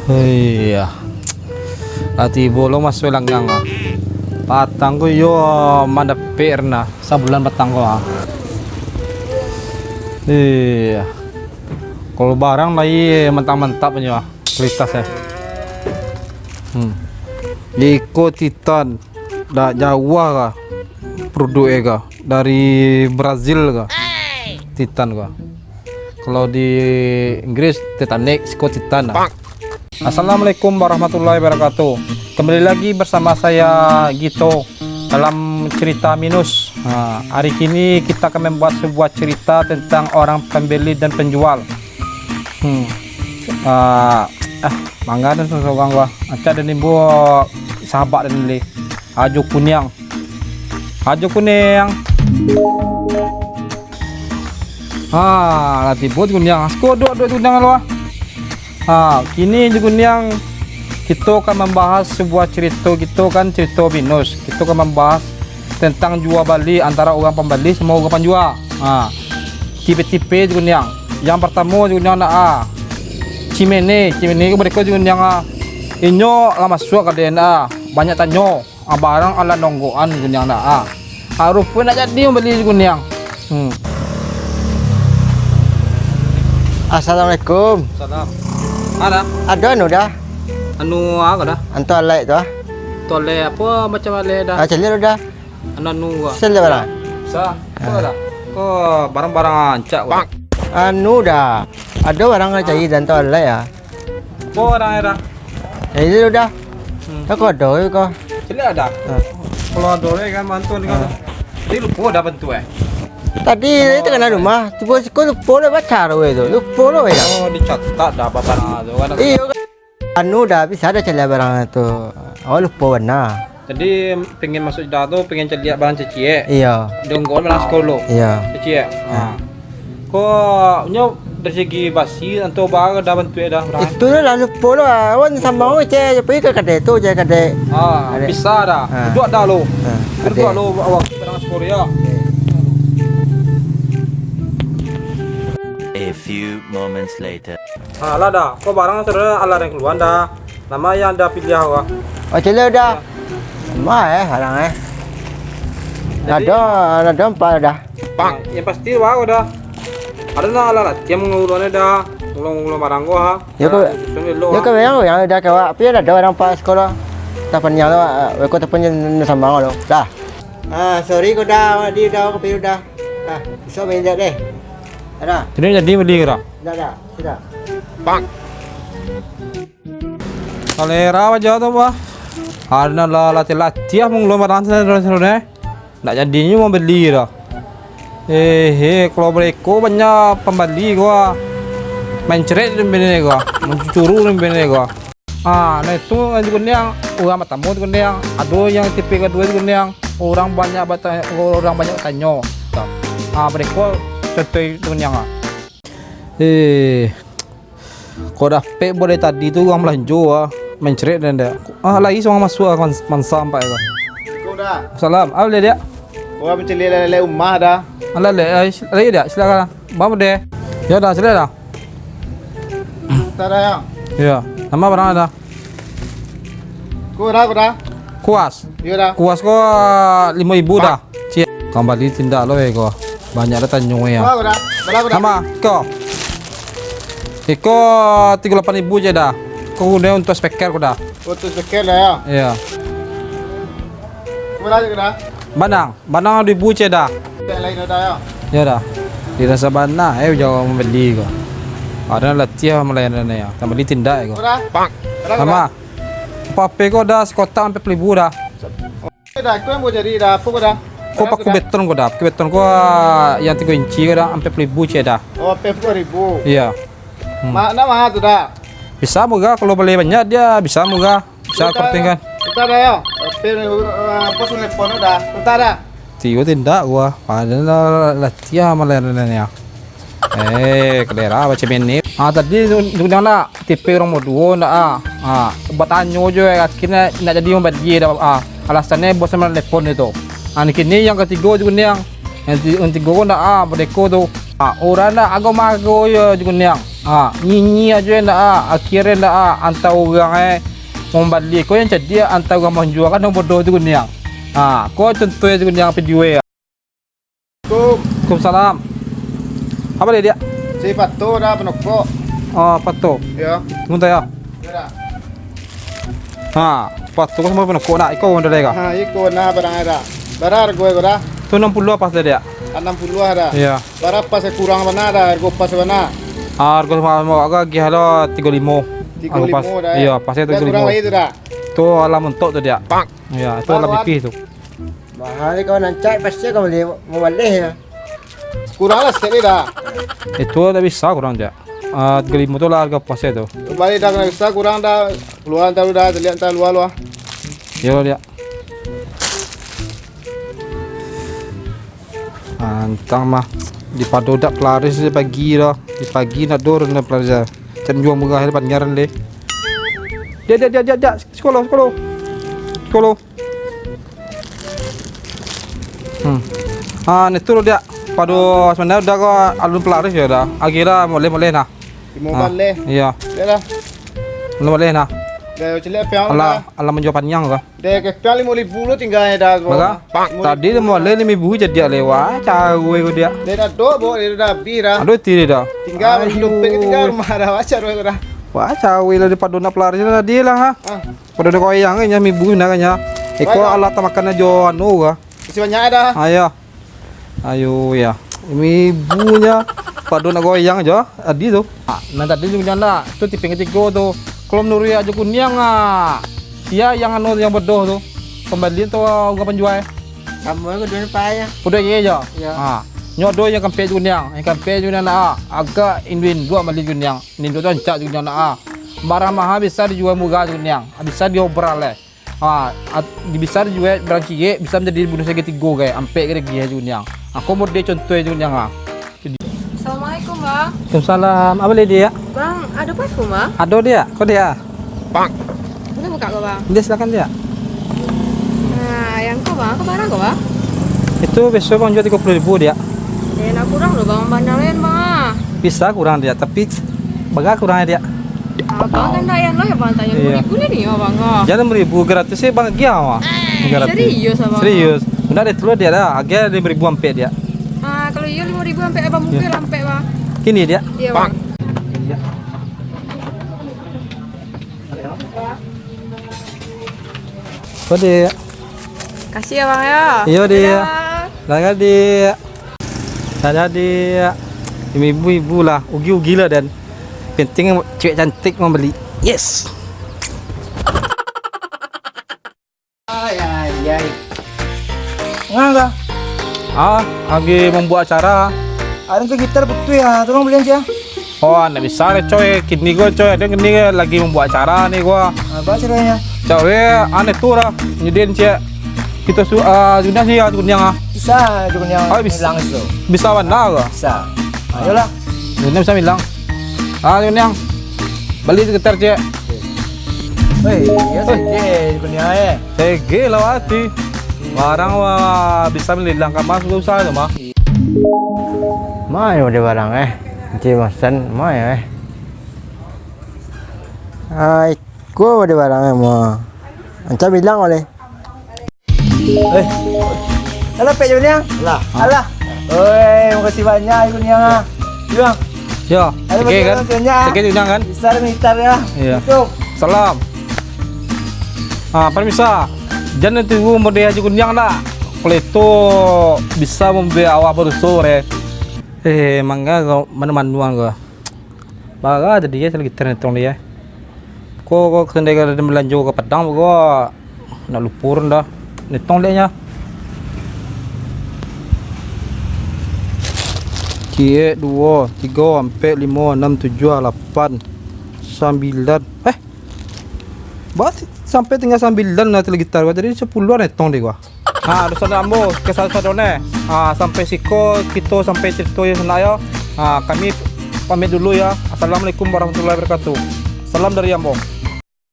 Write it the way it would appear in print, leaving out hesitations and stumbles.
Iya. Ati bolo mas langgang ah. Patang ko yo madapir na sa bulan patang ko ah. Iya. Kalau barang lagi mentang-mentap nyo ah. Kualitas ya. Iko Titan da Jawa kah? Produknya kah? Dari Brazil kah? Titan kah? Kalau di Inggris Titanic, Iko Titan ah. Assalamualaikum warahmatullahi wabarakatuh. Kembali lagi bersama saya Gito dalam cerita minus. Hari ini kita akan membuat sebuah cerita tentang orang pembeli dan penjual. Mangga dan seorang gua. Aca dan ibu sahabat dan li. Aju kunyang. Lati buat kunyang. Asko dua kunyang lo. Kini juga yang kita akan membahas sebuah cerita gitu kan, cerita minus. Kita akan membahas tentang jual beli antara orang pembeli sama orang penjual. Tipe-tipe juga yang pertama juga nak Cimene mereka juga yang inyo lah masuk ke DNA banyak tanya barang ala nonggoan juga yang nak harus pun nak jadi membeli juga yang. Assalamualaikum. Salam. Ada anu dah. Anu apa dah? Antu alai tu ah. Tole apa macam ale dah? Celir dah. Anu gua. Celir barang. Sa, apa dah? Kok barang-barang ancak gua. Anu dah. Ada barang cari dan tu alai ah. Apa barang era? Celir dah. Tak ada kau. Celik ada. Kalau dole kan mantu kan. Dia lupa dah bentuk Tadi itu kan rumah. Tiba sekolah lupa dah baca tu. Lupa dah. Oh, dicatat dah apa barang tu kan. Iya. Anu dah bisa ada celir barang tu. Oh lupa warna. Jadi pengen masuk dah tu pengen celiak barang cecik. Iya. Dongkol barang sekolah. Iya. Cecik. Kok nyo dari segi basi atau barang dah bentuk dah barang. Itu dah lupa lah. Wan sama orang cek pergi ke kedai tu je kedai. Bisa dah. Duduk dah lo. Duduk Ada. lo awak barang sekolah ya. A few moments later. Lah dah. Kok barang sudah ala yang keluar dah. Nama yang dah pilih awak. Oh celir dah. Mai barang Ada empat dah. Yang pasti wah dah. Ada nak ala tiap mengulurnya dah. Ngulung barang gua ha. Ya ke yang dah kau apa ada orang pas sekolah. Tapan yang lo, kau tapan yang sambang lo. Dah. Sorry kau dah, dia dah kau pilih dah. Besok main deh. Ada. Jadi beli kira. Dah. Sudah. Kalera aja tu bah. Ada lah latih mengulung barang sana. Nak jadinya mau beli dah. Kalau mereka banyak pembeli gua main cerit dan benda gua, mencuru dan benda gua. Nah itu juga yang orang bertamu juga yang ada yang tipe kedua juga yang orang banyak tanya. Mereka contoh itu yang kau dapat boleh tadi tu orang belanja main cerit dan dia. Lagi seorang masuk man sampai gua. Kau dah. Salam, apa dia? Kau mencari lele rumah dah. Lagi dia, silakan. Bapak deh. Ya dah, silakan dah. Tak ada yang. Ya, nama barang ada. Kau dah. Kuas. Ya dah. Kuas ko 5.000 dah. Cik, kembali tindak lo ko. Banyak dah tanya ya. Kau dah. Nama ko. Iko 38.000 je dah. Kau udah untuk speaker ko dah. Kau tu sekian dah ya. Ya. Kau dah. Banang 2.000 je dah. Yang lain dah ya. Ya dah. Di rasa bana, jauh membeli ko. Ada latih melayan ya. Kembali tindak ko. Kau dah. Nama. Apa ko dah sekotak 40.000 dah. Dah, kau yang mau jadi dah. Apa kau dah? Kau pakai beton ko dah. Pakai beton ko yang 3 inci ko dah 40.000 je dah. Oh, 40.000. Iya. Mana mahal tu dah? Bisa moga kalau beli banyak dia bisa moga. Bisa korting kan. Bentar dah ya. Pos telepon dah. Bentar dah. Tiyo tindak gua. Padahal latih melayan ya. Kelera baca menit. Tadi sudah nak tipe orang modul nak buat tanya je akhirnya nak jadi orang bagi dah. Alasannya bos sama telepon itu. Kini yang ketiga juga yang ketiga nak berdeko tu. Orang nak agama aku ya juga yang Nyi aja ndak akhirnya ndak antara orang membalik kau yang jadi antara orang menjual kan yang bodoh tu kunyang. Kau contohnya tu kunyang video ya. Waalaikumsalam. Apa dia? Si Pato dah penokok. Pato. Ya. Munta ya. Ya. Pato kau semua penokok nak ikau udah lega. Iko na barang ada. Barar gue dah. Tu 60 apa dia? 60 ada. Iya. Barar pas kurang mana ada, harga pas mana? Harga mau agak gihalo 35. 35 dah. Iya, pasnya Dah kurang 35. lagi tu dah. Tu alam untuk tu dia. Iya, itu alam pipih tu. Mahal kau nancai pasti kau beli mau balik ya. Kurang lah sekali dah. Itu tak bisa kurang dia. 35 tu lah harga pasnya tu. Balik dah kena bisa kurang dah. Keluar tahu dah, terlihat tahu luar. Ya dia. Antang mah di padodak pelaris di pagi dah. Di pagi nak dorong na pelaris. Can jual murah depan nyaran deh. Dia sekolah. Itu lo dia. Padu sebenarnya udah kau alun pelaris ya dah. Akhirnya boleh nah. Mau balik. Iya. Dah. Boleh nah. Dah celak piang. Allah menjual panjang kah? Dah ke piang 5,000 tinggalnya dah kau. Maka tadi dia mau le 5,000 jadi lewat cawe ko dia. Dah dah do bo dah bira. Aduh tiri dah. Tinggal dompet tinggal rumah dah wajar we dah. Wah cawe lah di padona pelaris na dia lah ha. Padona ko yang nya 5,000 na kanya. Iko alat makan jo anu kah? Masih banyak dah. Ayo ya. 5,000 nya padona goyang aja adi tu. Nah tadi juga janda tu tipe ketiga tu. Kalau menurut aja kunyang dia yang anu yang bodoh tu. Kembali tu enggak penjual. Kamu ke dunia payah. Udah ye aja. Ya. Nyodo yang kampe kunyang, yang kampe kunyang agak indwin dua mali kunyang. Ini tu ancak kunyang barang mahal bisa dijual murah kunyang. Bisa diobral le. Bisa dijual barang kie bisa menjadi bonus lagi 3 kayak ampe ke gie kunyang. Aku mau dia contoh kunyang Assalamualaikum bang. Waalaikumsalam. Apa dia? Bang, ada parfum bang? Ada dia. Kau dia? Boleh buka kau bang? Dia silakan dia. Nah, yang kau bang, kau barang kau bang? Itu besok bang jual 30.000 dia. Nak kurang loh bang, bandar lain bang. Bisa kurang dia, tapi baga kurangnya dia. Bang kan layan lah ya bang, tanya 2.000 nih ya bang. Jangan 5.000 gratis sih bang dia mah. Serius abang? Serius. Udah ada telur dia dah, agak 5.000 ampe dia. Kalau iya 5.000 sampai abang mungkin sampai bang. Kini dia. Iya bang. Kau dia. Kasih ya bang ya. Iya dia. Dadah. Lah dia. Jadi ibu-ibu lah, ugi-ugi lah dan penting cewek cantik membeli. Yes. Ay. Enggak. Lagi membuat acara. Ada ke gitar betul ya, tolong beliin sih. Nggak bisa nih coy, kini gue coy, ada kini lagi membuat acara nih gue. Apa caranya? Coy, aneh tuh lah, nyediain sih. Kita sudah sih ya kunyang Bisa, juga yang bisa. hilang itu. Bisa mana gak? Bisa. Ayolah. Ini bisa bilang. Kunyang, beli sekitar cek. Woi, ya sih, dunia Tege lah hati. Barang bisa melilang kamar sudah usaha tu mah. Mai ada barang Encik masan mai Ko ada barang mah. Anca bilang oleh. Alah pek dunia. Alah. Oi, makasih banyak dunia. Bilang. Ya, Ayo, tege kan? banyak. Tege kunyang kan? Besar mitar ya. Iya. Itu. Salam. Permisa. Jangan tunggu mode aja kunyang dah. Kalau itu bisa membeli awak baru sore. Mangga kau mana-manuan kau. Baga tadi ya lagi internet tong dia. Kau kendai kada belanja ke Padang kau nak lupur dah. Netong dia nya. Kie 2, 3, 4, 5, 6, 7, 8, 9. Buat sampai tinggal 9 nanti lagi gitar gua tadi 10-an netong deh gua. Dosa ambo kesal-sadone. Sampai siko kita sampai cerita ya sana ya. Kami pamit dulu ya. Assalamualaikum warahmatullahi wabarakatuh. Salam dari Ambo.